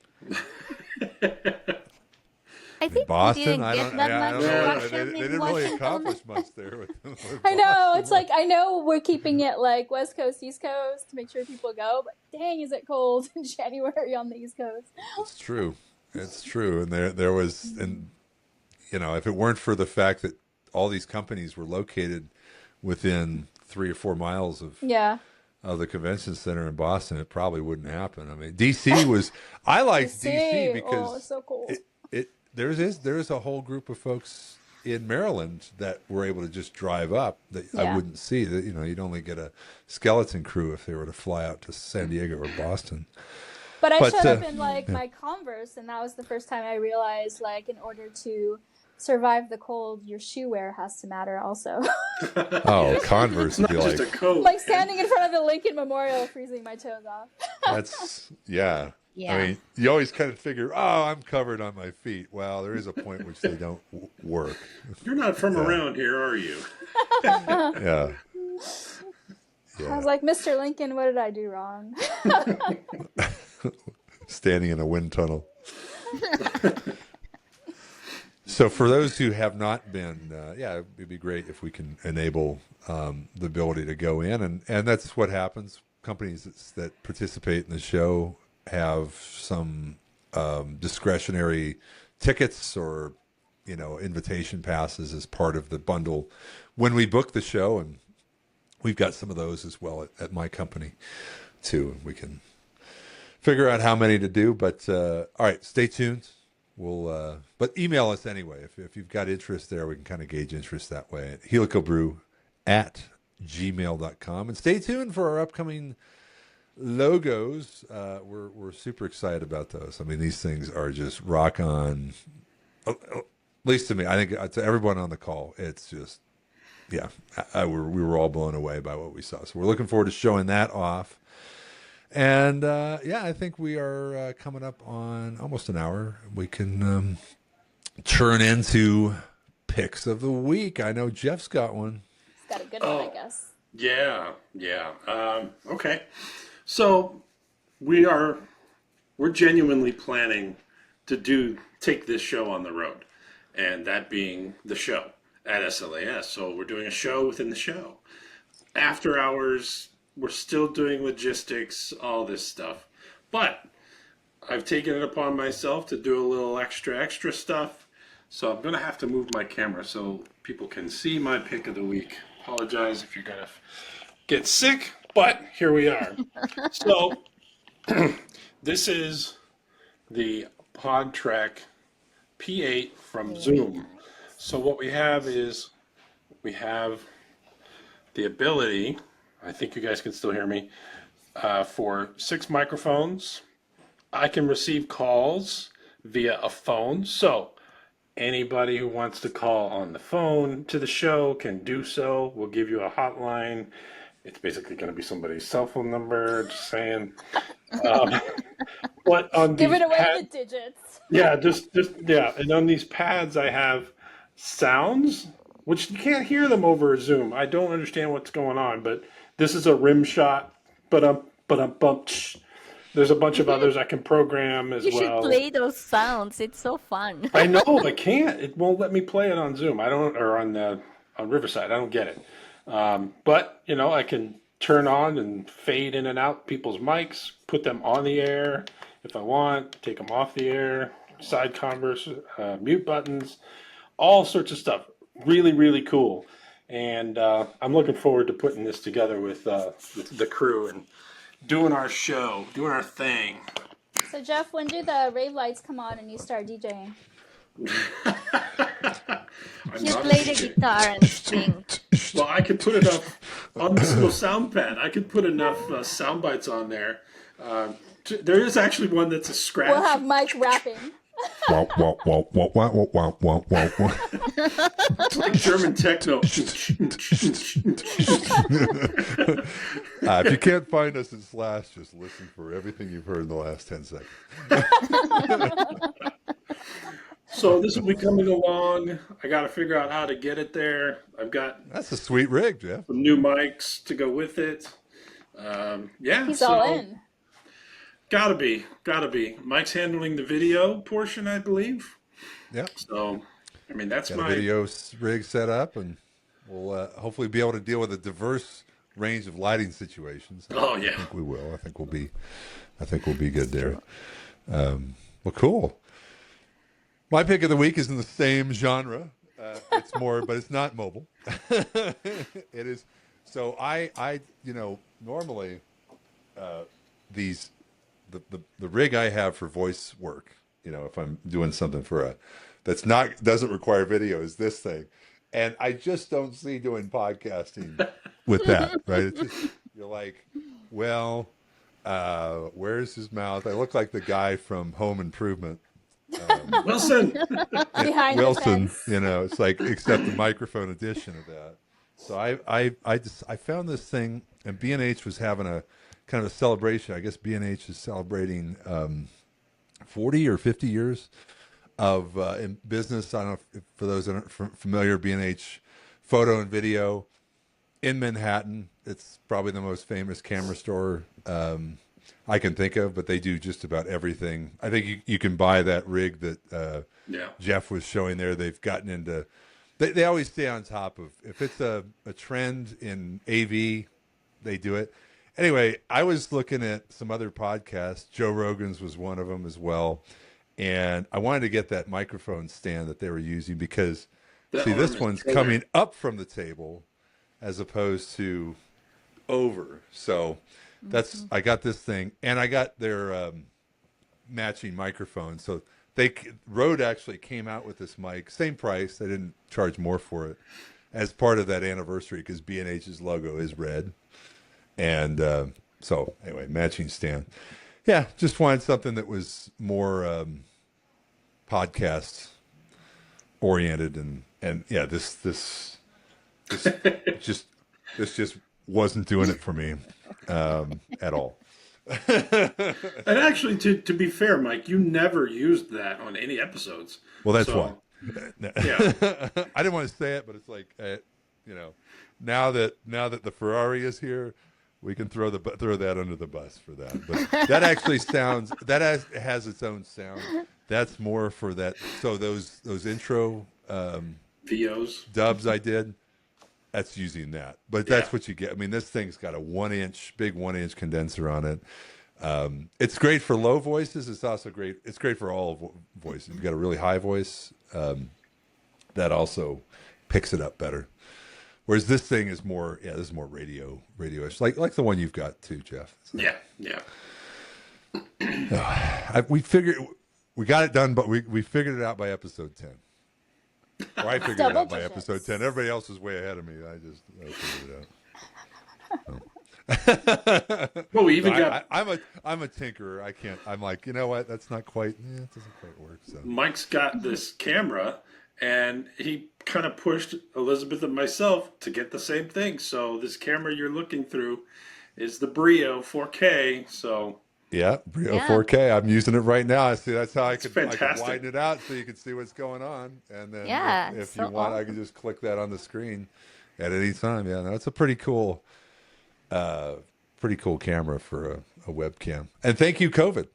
I think Boston. we didn't I get don't. that I much don't know. traction They in didn't really Washington. accomplish much there. With I know. Boston. It's like I know we're keeping it like West Coast, East Coast to make sure people go, but dang, is it cold in January on the East Coast? It's true. It's true. And there was, and if it weren't for the fact that all these companies were located within 3 or 4 miles of the convention center in Boston, it probably wouldn't happen. I mean, DC was, I liked DC because it's so cool. there's a whole group of folks in Maryland that were able to just drive up that I wouldn't see. That you'd only get a skeleton crew if they were to fly out to San Diego or Boston. But I showed up in my Converse, and that was the first time I realized, like, in order to survive the cold, your shoe wear has to matter also. Oh, Converse would be Just a coat. Like standing in front of the Lincoln Memorial, freezing my toes off. That's Yeah. I mean, you always kind of figure, oh, I'm covered on my feet. Well, there is a point which they don't work. You're not from around here, are you? Yeah. I was like, Mr. Lincoln, what did I do wrong? Standing in a wind tunnel. So for those who have not been, it'd be great if we can enable the ability to go in. And that's what happens. Companies that participate in the show have some discretionary tickets or, invitation passes as part of the bundle when we book the show. And we've got some of those as well at my company, too. And we can figure out how many to do. But all right, stay tuned. But email us anyway. If you've got interest there, we can kind of gauge interest that way at helicalbrew@gmail.com. And stay tuned for our upcoming logos. We're super excited about those. I mean, these things are just rock on. At least to me, I think to everyone on the call, it's just, we were all blown away by what we saw. So we're looking forward to showing that off. And I think we are coming up on almost an hour. We can turn into picks of the week. I know Jeff's got one. He's got a good one, I guess. Yeah. Okay. So we're genuinely planning to take this show on the road, and that being the show at SLAS. So we're doing a show within the show. After hours, we're still doing logistics, all this stuff. But I've taken it upon myself to do a little extra stuff. So I'm going to have to move my camera so people can see my pick of the week. Apologize if you're going to get sick, but here we are. So this is the PodTrack P8 from Zoom. So what we have is we have the ability, I think you guys can still hear me, for 6 microphones. I can receive calls via a phone. So anybody who wants to call on the phone to the show can do so. We'll give you a hotline. It's basically going to be somebody's cell phone number, just saying. But on Give these it away the digits. Yeah, just. And on these pads, I have sounds, which you can't hear them over Zoom. I don't understand what's going on, but this is a rim shot. But there's a bunch of others I can program as You well. should play those sounds. It's so fun. I know I can't. It won't let me play it on Zoom. Or on Riverside. I don't get it. But I can turn on and fade in and out people's mics, put them on the air if I want, take them off the air, side converse, mute buttons, all sorts of stuff. Really, really cool. And I'm looking forward to putting this together with the crew and doing our show, doing our thing. So, Jeff, when do the rave lights come on and you start DJing? Just play the guitar and sing. Well, I could put enough on this little sound pad. I could put enough sound bites on there. There is actually one that's a scratch. We'll have Mike rapping. It's like German techno. If you can't find us in SLAS, just listen for everything you've heard in the last 10 seconds. So this will be coming along. I got to figure out how to get it there. I've got That's a sweet rig, Jeff. some new mics to go with it. He's all in. Gotta be. Mike's handling the video portion, I believe. Yep. So, I mean, that's Got a my video rig set up, and we'll hopefully be able to deal with a diverse range of lighting situations. Oh, yeah. I think we will. I think we'll be good there. Well, cool. My pick of the week is in the same genre. It's more, but it's not mobile. It is. So I normally the rig I have for voice work, if I'm doing something doesn't require video, is this thing, and I just don't see doing podcasting with that. Right? It's just, you're like, well, where's his mouth? I look like the guy from Home Improvement. Wilson. Behind Wilson, the fence. it's like, except the microphone edition of that. So I found this thing, and B&H was having a kind of a celebration. I guess B&H is celebrating 40 or 50 years of in business. I don't know if for those that aren't familiar, B&H photo and video in Manhattan. It's probably the most famous camera store I can think of, but they do just about everything. I think you can buy that rig that Jeff was showing there. They've gotten into, they always stay on top of, if it's a trend in AV, they do it. Anyway, I was looking at some other podcasts. Joe Rogan's was one of them as well. And I wanted to get that microphone stand that they were using because, this one's coming up from the table as opposed to over. So I got this thing, and I got their matching microphone. So Rode actually came out with this mic, same price. They didn't charge more for it as part of that anniversary because B&H's logo is red. And so anyway, matching stand. Yeah, just wanted something that was more podcast oriented, and yeah, this just wasn't doing it for me at all. And actually, to be fair, Mike, you never used that on any episodes. Well, that's why. Yeah. I didn't want to say it, but it's like, now that the Ferrari is here, we can throw that under the bus for that. But that actually has its own sound. That's more for that. So those intro VOs dubs I did, that's using that. But that's what you get. I mean, this thing's got a big 1-inch condenser on it. It's great for low voices. It's also great. It's great for all voices. You've got a really high voice that also picks it up better. Whereas this thing is more, this is more radio-ish, like the one you've got too, Jeff. So. Yeah. We got it done, but we figured it out by episode 10. Or I figured it out by episode 10. Everybody else is way ahead of me. I figured it out. Well, we even I'm a tinkerer. I can't. I'm like, you know what? That's not quite. It doesn't quite work. So Mike's got this camera, and he kind of pushed Elizabeth and myself to get the same thing. So this camera you're looking through is the Brio 4K. So Brio 4K. I'm using it right now. See, that's how I can widen it out so you can see what's going on. And then if you want, I can just click that on the screen at any time. Yeah, that's a pretty cool camera for a webcam. And thank you, COVID,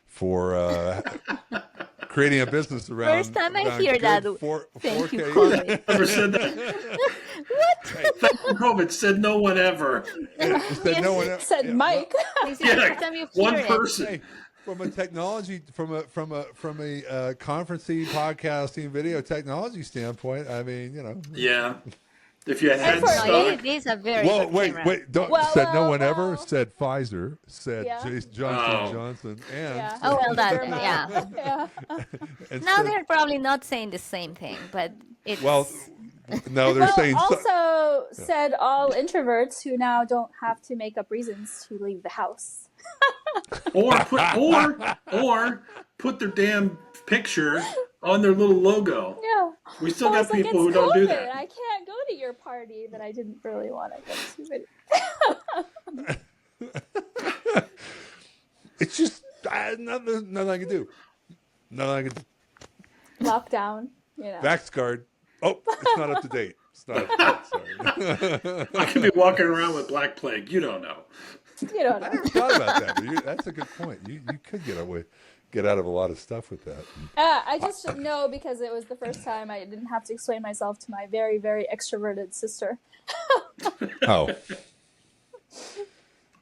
for creating a business around. First time I hear that. Thank you, 4K. COVID. Never said that. What? COVID said no one ever. Said no one ever. Said Mike. This is the first time you One hear it. person. Hey, from a conferencing, podcasting, video technology standpoint, I mean, Yeah. If you had for stock, It is a very Whoa, good wait, camera. don't said no one ever, said Pfizer, said Johnson, and Yeah. Oh, well done. Derma. Yeah. Yeah. and Now said, they're probably not saying the same thing, but it's no, they're saying also said all introverts who now don't have to make up reasons to leave the house. or put their damn picture on their little logo. Yeah. We still Well, got it's people who it's don't do COVID. that. I can't go to your party that I didn't really want to go to. it's just nothing I can do. Nothing I can do. Lockdown, Vax card. Oh, it's not up to date. It's not up to date. Sorry. I could be walking around with Black Plague. You don't know. You don't I know. never thought about that. But that's a good point. You could get out of a lot of stuff with that. I just know because it was the first time I didn't have to explain myself to my very, very extroverted sister. Oh,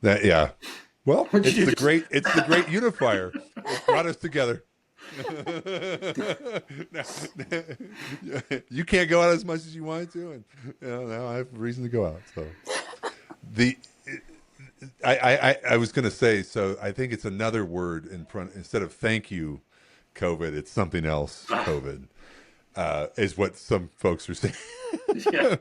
yeah. Well, it's the great unifier. It brought us together. You can't go out as much as you wanted to, and now I have reason to go out. So I was going to say, so I think it's another word in front instead of thank you, COVID. It's something else. COVID is what some folks are saying. Yeah.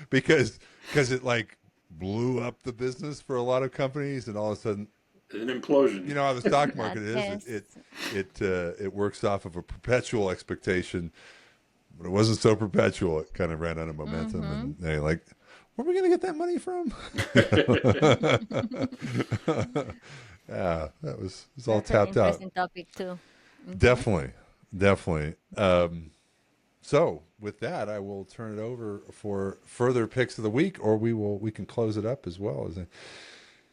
because it like blew up the business for a lot of companies, and all of a sudden. An implosion. You know how the stock market Yes. is. It works off of a perpetual expectation, but it wasn't so perpetual. It kind of ran out of momentum, and they're like, "Where are we going to get that money from?" Yeah, it was all That's an tapped out. interesting topic too. Definitely. So with that, I will turn it over for further picks of the week, or we can close it up as well.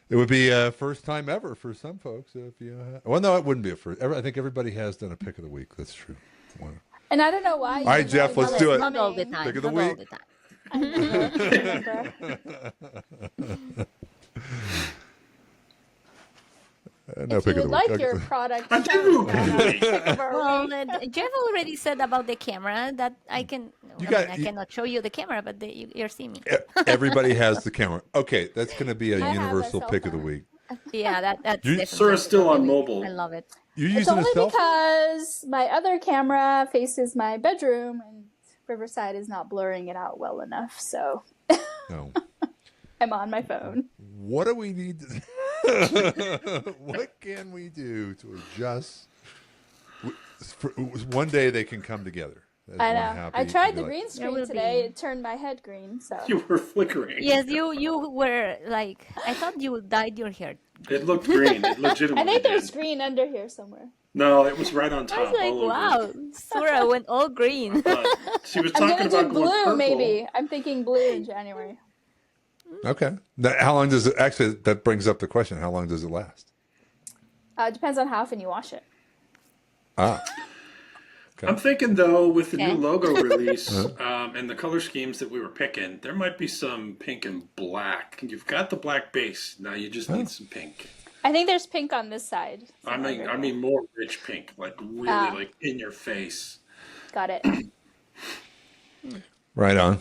It would be a first time ever for some folks. If you, well, no, it wouldn't be a first. I think everybody has done a pick of the week. That's true. And I don't know why. All right, Jeff, let's do it. Not all the time. Pick of the not all week. the time. I remember. No If pick you of would the week. like your product, I do. Well, Jeff already said about the camera that I can. I cannot show you the camera, but you're seeing me. Everybody has the camera. Okay, that's going to be a have a universal cell pick of the phone. week. Yeah, that's definitely. Sura's still on mobile. I love it. You're It's using a only cell phone? because my other camera faces my bedroom, and Riverside is not blurring it out well enough. So No. I'm on my phone. What do we need to what can we do to adjust? One day they can come together. as I one know. happy- I tried the like- green There screen will today. be- It turned my head green. So You were flickering. Yes, you were like, I thought you dyed your hair. It looked green. It I legitimately think there's did. green under here somewhere. No, it was right on I top. was like, all over. wow, Sura went all green. She was I'm talking gonna do about going blue, purple. maybe. I'm thinking blue in January. Okay. How long does it actually? That brings up the question: how long does it last? It depends on how often you wash it. Ah, I'm thinking though, with the Okay. new logo release and the color schemes that we were picking, there might be some pink and black. You've got the black base. Now you just need some pink. I think there's pink on this side. I mean more rich pink, like really like in your face. Got it. right on.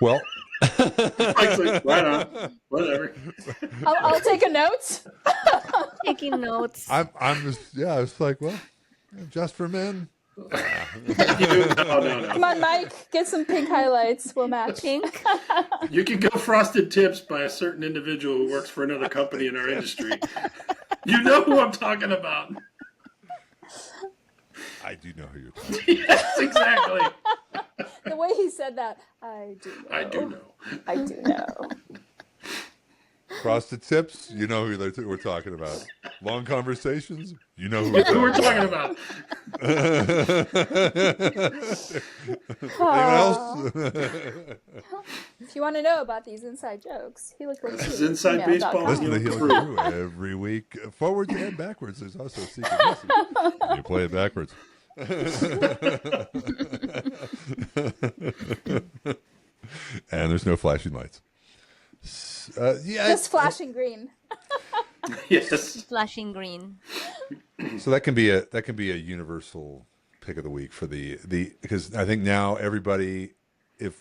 Well, Mike's like, right on, whatever. I'll take a note. Taking notes. I'm just it's like, well, just for men. No. Come on, Mike. Get some pink highlights. We'll match. Pink. You can go frosted tips by a certain individual who works for another company in our industry. You know who I'm talking about. I do know who you're talking Yes, exactly. The way he said that, I do know. I do know. I do know. Frosted tips, you know who we're talking about. Long conversations, you know who Who we're we're talking talking about. about. Anyone else? If you want to know about these inside jokes, Helical Brew This is Inside Crew, Baseball. gmail.com. Listen to Helical Brew every week, forwards and backwards. There's also a secret message. You play it backwards. And there's no flashing lights. Just flashing green. Yes. Flashing green. So that can be a universal pick of the week for the because I think now everybody, if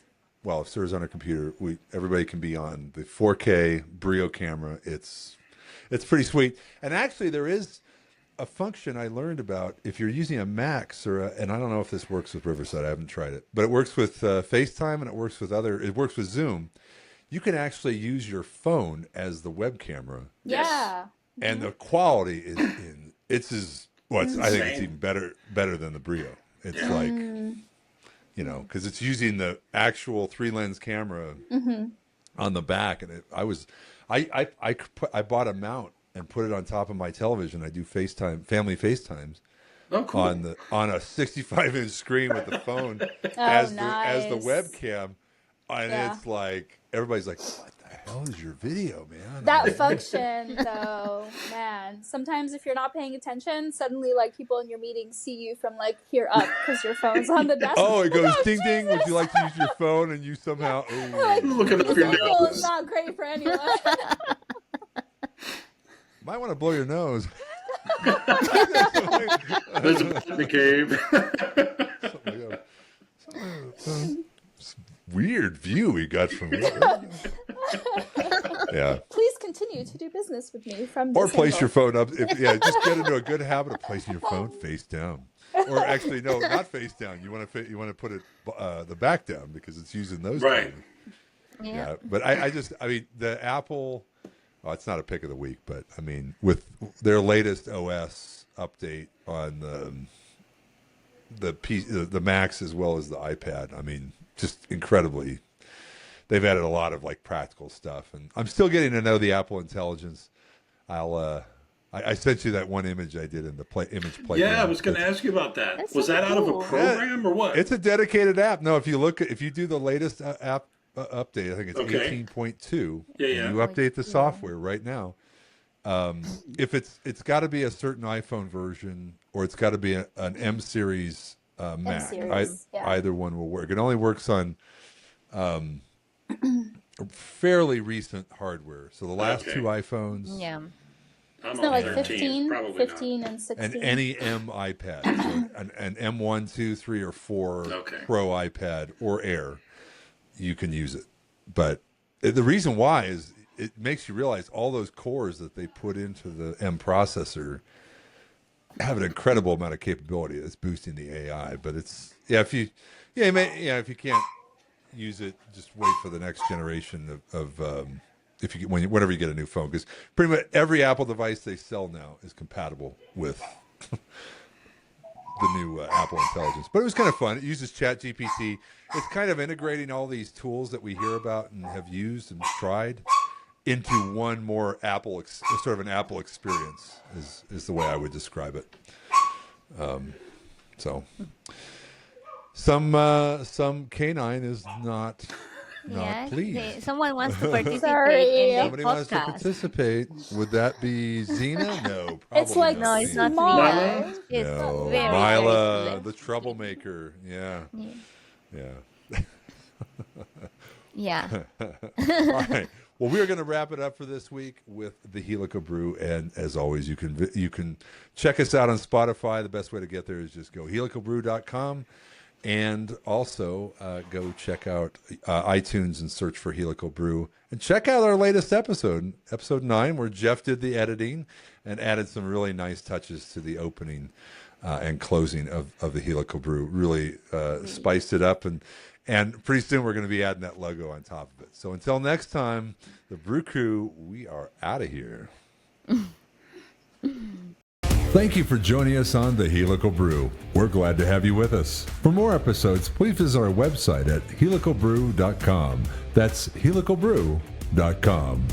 Sura's on a computer, everybody can be on the 4K Brio camera. It's pretty sweet. And actually, there is a function I learned about if you're using a Mac, Sura, and I don't know if this works with Riverside. I haven't tried it, but it works with FaceTime and it works with Zoom. You can actually use your phone as the web camera. Yes. Yeah. And the quality is I think it's Insane. even better than the Brio. It's like, because it's using the actual 3-lens camera on the back, and I bought a mount and put it on top of my television. I do family FaceTimes Oh, cool. on a 65-inch screen with the phone as the webcam, and it's like everybody's like, "What the hell is your video, man?" That function, though, man. Sometimes if you're not paying attention, suddenly like people in your meeting see you from like here up because your phone's on the desk. Oh, it goes ding Jesus. ding. Would you like to use your phone? And you somehow. Ooh. Like, Looking up this your angle nose. is not great for anyone. Might want to blow your nose. There's a bat in the cave. Something like that. Weird view we got from you. Yeah. Please continue to do business with me from this Or place your angle. phone up. Just get into a good habit of placing your phone face down. Or actually, no, not face down. You want to put it the back down because it's using those. Right. Things. Yeah. But I mean, the Apple. Well, it's not a pick of the week, but I mean, with their latest OS update on the Macs as well as the iPad, I mean, just incredibly. They've added a lot of like practical stuff, and I'm still getting to know the Apple Intelligence. I sent you that one image I did in the image playground. Yeah, I was going to ask you about that. That's Was so that out of a cool. program or what? It's a dedicated app. No, if you do the latest app update, I think it's Okay. 18.2. Yeah. You update the software right now. If it's got to be a certain iPhone version, or it's got to be an M series Mac. series, yeah. Either one will work. It only works on fairly recent hardware. So the last two iPhones. Yeah. I'm Isn't it on like 13. 15, Probably 15 and 16? And any M iPad, so an M1, 2, 3, or 4 Pro iPad or Air, you can use it. But the reason why is it makes you realize all those cores that they put into the M processor have an incredible amount of capability that's boosting the AI. But if you can't use it, just wait for the next generation of whenever you get a new phone, because pretty much every Apple device they sell now is compatible with the new Apple Intelligence. But it was kind of fun. It uses ChatGPT. It's kind of integrating all these tools that we hear about and have used and tried into one more sort of an Apple experience is the way I would describe it. So some canine is not pleased. Someone wants to participate Sorry. in the Somebody wants to podcast. participate. Would that be Xena? No, probably It's like No, it's not small. Mila. It's No, very, Mila, very the troublemaker. Yeah. Yeah. All right. Well, we are going to wrap it up for this week with the Helical Brew, and as always, you can check us out on Spotify. The best way to get there is just go helicalbrew.com, and also go check out iTunes and search for Helical Brew, and check out our latest episode 9, where Jeff did the editing and added some really nice touches to the opening and closing of the Helical Brew. Really spiced it up, and pretty soon we're going to be adding that logo on top of it. So until next time, the Brew Crew, we are out of here. Thank you for joining us on the Helical Brew. We're glad to have you with us. For more episodes, please visit our website at helicalbrew.com. That's helicalbrew.com.